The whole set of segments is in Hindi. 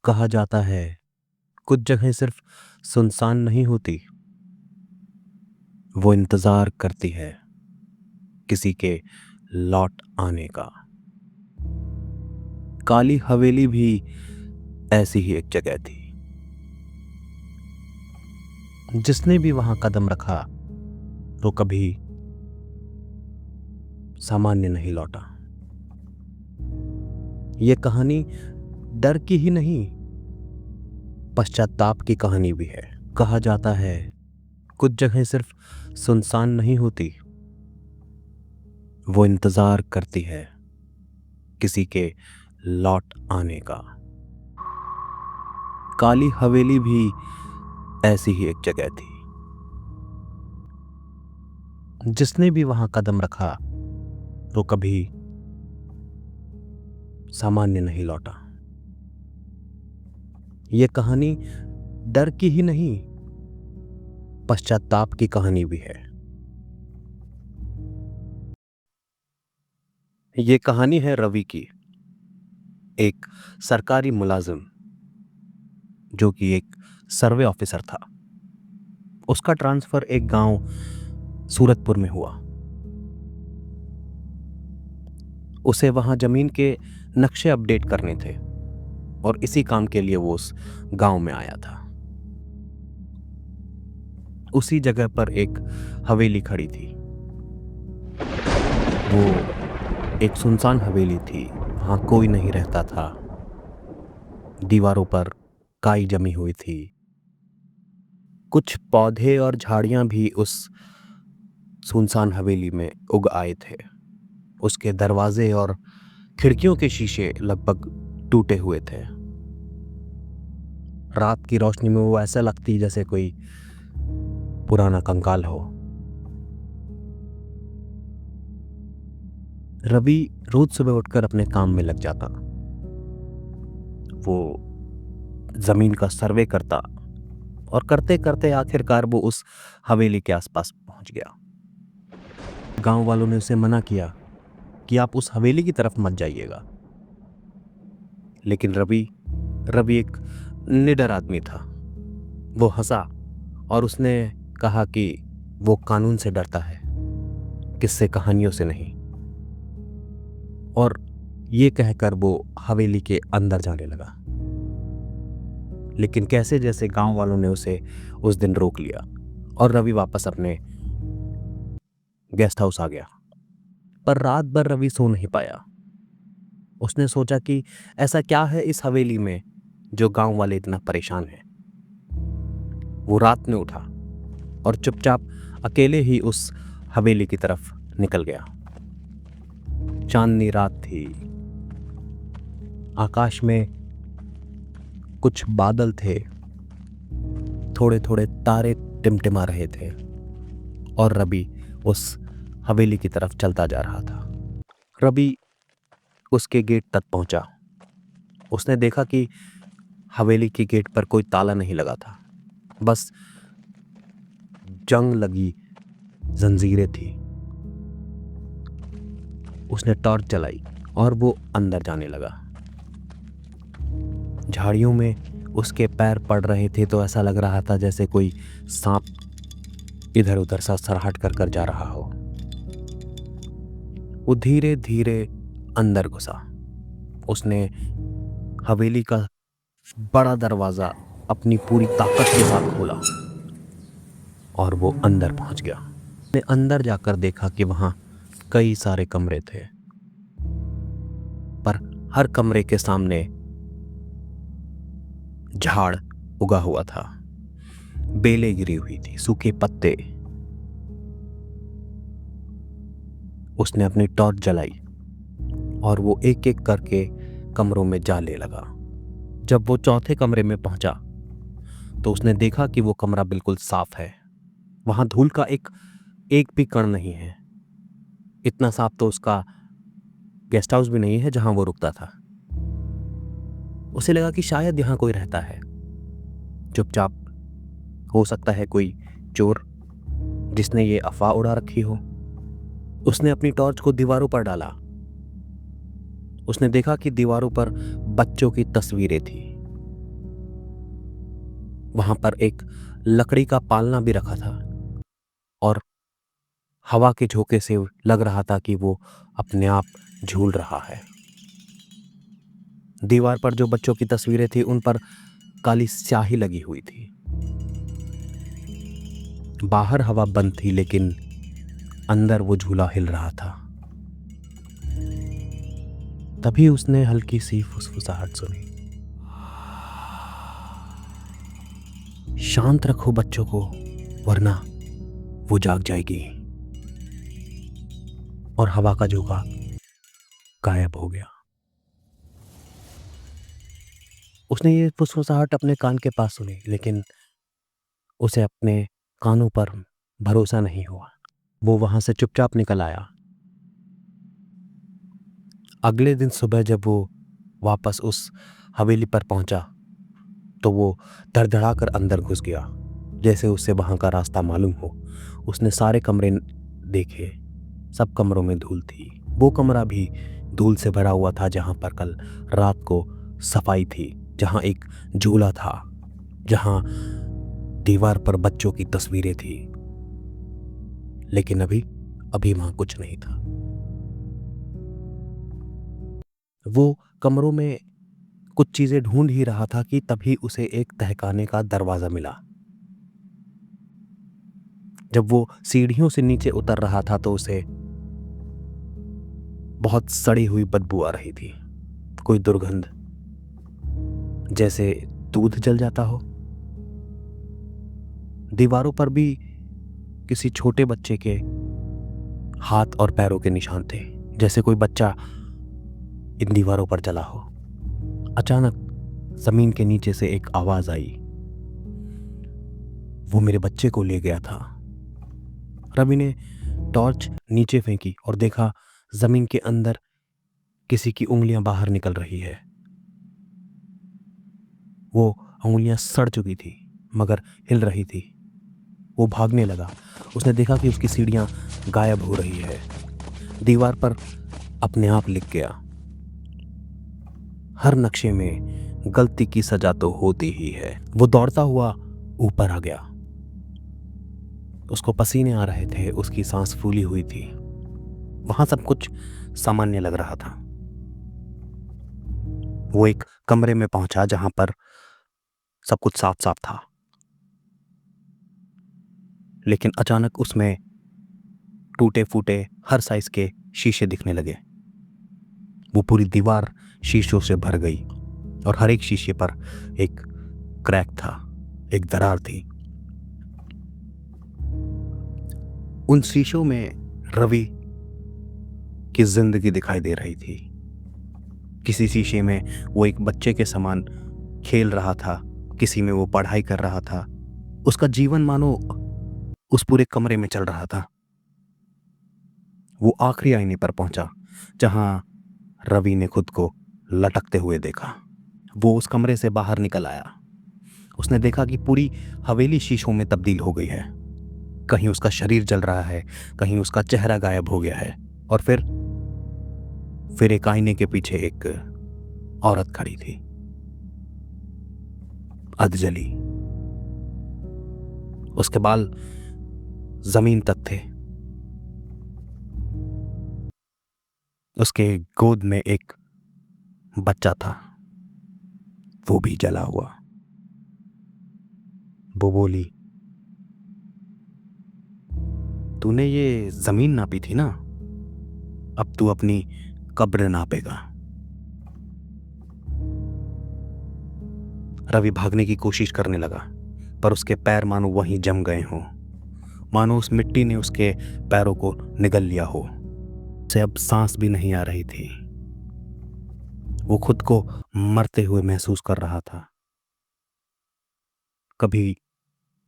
कहा जाता है कुछ जगहें सिर्फ सुनसान नहीं होती, वो इंतजार करती है किसी के लौट आने का। काली हवेली भी ऐसी ही एक जगह थी। जिसने भी वहां कदम रखा वो कभी सामान्य नहीं लौटा। ये कहानी डर की ही नहीं, पश्चाताप की कहानी भी है। कहा जाता है कुछ जगहें सिर्फ सुनसान नहीं होती, वो इंतजार करती है किसी के लौट आने का। काली हवेली भी ऐसी ही एक जगह थी। जिसने भी वहां कदम रखा वो कभी सामान्य नहीं लौटा। ये कहानी डर की ही नहीं, पश्चाताप की कहानी भी है। ये कहानी है रवि की, एक सरकारी मुलाजिम जो कि एक सर्वे ऑफिसर था। उसका ट्रांसफर एक गांव सूरतपुर में हुआ। उसे वहां जमीन के नक्शे अपडेट करने थे और इसी काम के लिए वो उस गांव में आया था। उसी जगह पर एक हवेली खड़ी थी। वो एक सुनसान हवेली थी, वहां कोई नहीं रहता था। दीवारों पर काई जमी हुई थी। कुछ पौधे और झाड़ियां भी उस सुनसान हवेली में उग आए थे। उसके दरवाजे और खिड़कियों के शीशे लगभग टूटे हुए थे। रात की रोशनी में वो ऐसा लगती जैसे कोई पुराना कंकाल हो। रवि रोज सुबह उठकर अपने काम में लग जाता। वो जमीन का सर्वे करता और करते करते आखिरकार वो उस हवेली के आसपास पहुंच गया। गांव वालों ने उसे मना किया कि आप उस हवेली की तरफ मत जाइएगा, लेकिन रवि एक निडर आदमी था। वो हंसा और उसने कहा कि वो कानून से डरता है, किस्से कहानियों से नहीं। और ये कहकर वो हवेली के अंदर जाने लगा। लेकिन कैसे जैसे गांव वालों ने उसे उस दिन रोक लिया और रवि वापस अपने गेस्ट हाउस आ गया। पर रात भर रवि सो नहीं पाया। उसने सोचा कि ऐसा क्या है इस हवेली में जो गांव वाले इतना परेशान हैं। वो रात में उठा और चुपचाप अकेले ही उस हवेली की तरफ निकल गया। चांदनी रात थी। आकाश में कुछ बादल थे, थोड़े थोड़े तारे टिमटिमा रहे थे और रवि उस हवेली की तरफ चलता जा रहा था। रवि उसके गेट तक पहुंचा। उसने देखा कि हवेली के गेट पर कोई ताला नहीं लगा था, बस जंग लगी जंजीरें थी। उसने टॉर्च जलाई और वो अंदर जाने लगा। झाड़ियों में उसके पैर पड़ रहे थे तो ऐसा लग रहा था जैसे कोई सांप इधर उधर सा सरहट कर कर जा रहा हो। वो धीरे धीरे अंदर घुसा। उसने हवेली का बड़ा दरवाजा अपनी पूरी ताकत के साथ खोला और वो अंदर पहुंच गया। उसने अंदर जाकर देखा कि वहां कई सारे कमरे थे, पर हर कमरे के सामने झाड़ उगा हुआ था, बेलें गिरी हुई थी, सूखे पत्ते। उसने अपनी टॉर्च जलाई और वो एक एक करके कमरों में जाने लगा। जब वो चौथे कमरे में पहुंचा तो उसने देखा कि वो कमरा बिल्कुल साफ है। वहां धूल का एक भी कण नहीं है। इतना साफ तो उसका गेस्ट हाउस भी नहीं है जहां वो रुकता था। उसे लगा कि शायद यहां कोई रहता है चुपचाप। हो सकता है कोई चोर जिसने ये अफवाह उड़ा रखी हो। उसने अपनी टॉर्च को दीवारों पर डाला। उसने देखा कि दीवारों पर बच्चों की तस्वीरें थी। वहां पर एक लकड़ी का पालना भी रखा था और हवा के झोंके से लग रहा था कि वो अपने आप झूल रहा है। दीवार पर जो बच्चों की तस्वीरें थी उन पर काली स्याही लगी हुई थी। बाहर हवा बंद थी लेकिन अंदर वो झूला हिल रहा था। तभी उसने हल्की सी फुसफुसाहट सुनी। शांत रखो बच्चों को, वरना वो जाग जाएगी। और हवा का झोंका गायब हो गया। उसने ये फुसफुसाहट अपने कान के पास सुनी, लेकिन उसे अपने कानों पर भरोसा नहीं हुआ। वो वहां से चुपचाप निकल आया। अगले दिन सुबह जब वो वापस उस हवेली पर पहुंचा तो वो धड़धड़ाकर अंदर घुस गया, जैसे उसे वहां का रास्ता मालूम हो। उसने सारे कमरे देखे, सब कमरों में धूल थी। वो कमरा भी धूल से भरा हुआ था जहां पर कल रात को सफाई थी, जहां एक झूला था, जहां दीवार पर बच्चों की तस्वीरें थी। लेकिन अभी वहां कुछ नहीं था। वो कमरों में कुछ चीजें ढूंढ ही रहा था कि तभी उसे एक तहखाने का दरवाजा मिला। जब वो सीढ़ियों से नीचे उतर रहा था तो उसे बहुत सड़ी हुई बदबू आ रही थी, कोई दुर्गंध, जैसे दूध जल जाता हो। दीवारों पर भी किसी छोटे बच्चे के हाथ और पैरों के निशान थे, जैसे कोई बच्चा इन दीवारों पर चला हो। अचानक जमीन के नीचे से एक आवाज आई, वो मेरे बच्चे को ले गया था। रवि ने टॉर्च नीचे फेंकी और देखा जमीन के अंदर किसी की उंगलियां बाहर निकल रही है। वो उंगलियां सड़ चुकी थी मगर हिल रही थी। वो भागने लगा। उसने देखा कि उसकी सीढ़ियां गायब हो रही है। दीवार पर अपने आप लिख गया, हर नक्शे में गलती की सजा तो होती ही है। वो दौड़ता हुआ ऊपर आ गया। उसको पसीने आ रहे थे, उसकी सांस फूली हुई थी। वहां सब कुछ सामान्य लग रहा था। वो एक कमरे में पहुंचा जहां पर सब कुछ साफ साफ था, लेकिन अचानक उसमें टूटे फूटे हर साइज के शीशे दिखने लगे। वो पूरी दीवार शीशों से भर गई और हर एक शीशे पर एक क्रैक था, एक दरार थी। उन शीशों में रवि की जिंदगी दिखाई दे रही थी। किसी शीशे में वो एक बच्चे के समान खेल रहा था, किसी में वो पढ़ाई कर रहा था। उसका जीवन मानो उस पूरे कमरे में चल रहा था। वो आखिरी आईने पर पहुंचा जहां रवि ने खुद को लटकते हुए देखा। वो उस कमरे से बाहर निकल आया। उसने देखा कि पूरी हवेली शीशों में तब्दील हो गई है। कहीं उसका शरीर जल रहा है, कहीं उसका चेहरा गायब हो गया है, और फिर एक आईने के पीछे एक औरत खड़ी थी, अधजली। उसके बाल जमीन तक थे। उसके गोद में एक बच्चा था, वो भी जला हुआ। वो बोली, तूने ये जमीन नापी थी ना, अब तू अपनी कब्र नापेगा। रवि भागने की कोशिश करने लगा, पर उसके पैर मानो वहीं जम गए हों, मानो उस मिट्टी ने उसके पैरों को निगल लिया हो। उसे अब सांस भी नहीं आ रही थी। वो खुद को मरते हुए महसूस कर रहा था, कभी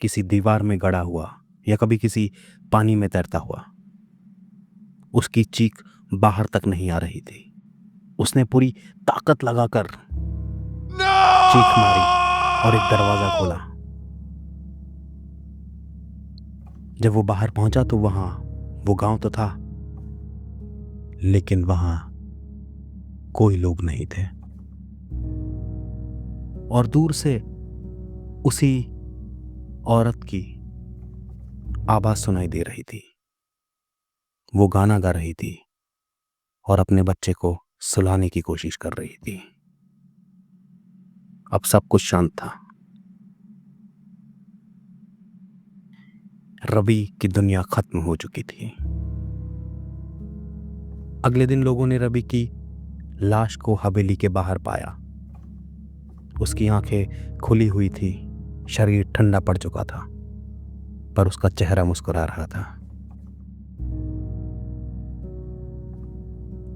किसी दीवार में गड़ा हुआ या कभी किसी पानी में तैरता हुआ। उसकी चीख बाहर तक नहीं आ रही थी। उसने पूरी ताकत लगाकर चीख मारी और एक दरवाजा खोला। जब वो बाहर पहुंचा तो वहां वो गांव तो था, लेकिन वहां कोई लोग नहीं थे। और दूर से उसी औरत की आवाज सुनाई दे रही थी। वो गाना गा रही थी और अपने बच्चे को सुलाने की कोशिश कर रही थी। अब सब कुछ शांत था। रवि की दुनिया खत्म हो चुकी थी। अगले दिन लोगों ने रवि की लाश को हवेली के बाहर पाया। उसकी आंखें खुली हुई थी, शरीर ठंडा पड़ चुका था, पर उसका चेहरा मुस्कुरा रहा था।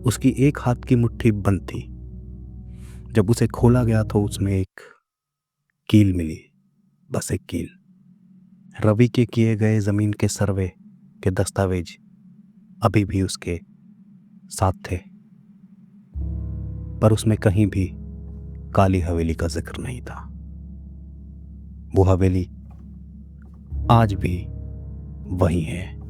उसकी एक हाथ की मुट्ठी बंद थी। जब उसे खोला गया तो उसमें एक कील मिली, बस एक कील। रवि के किए गए जमीन के सर्वे के दस्तावेज अभी भी उसके साथ थे, पर उसमें कहीं भी काली हवेली का जिक्र नहीं था। वो हवेली आज भी वही है।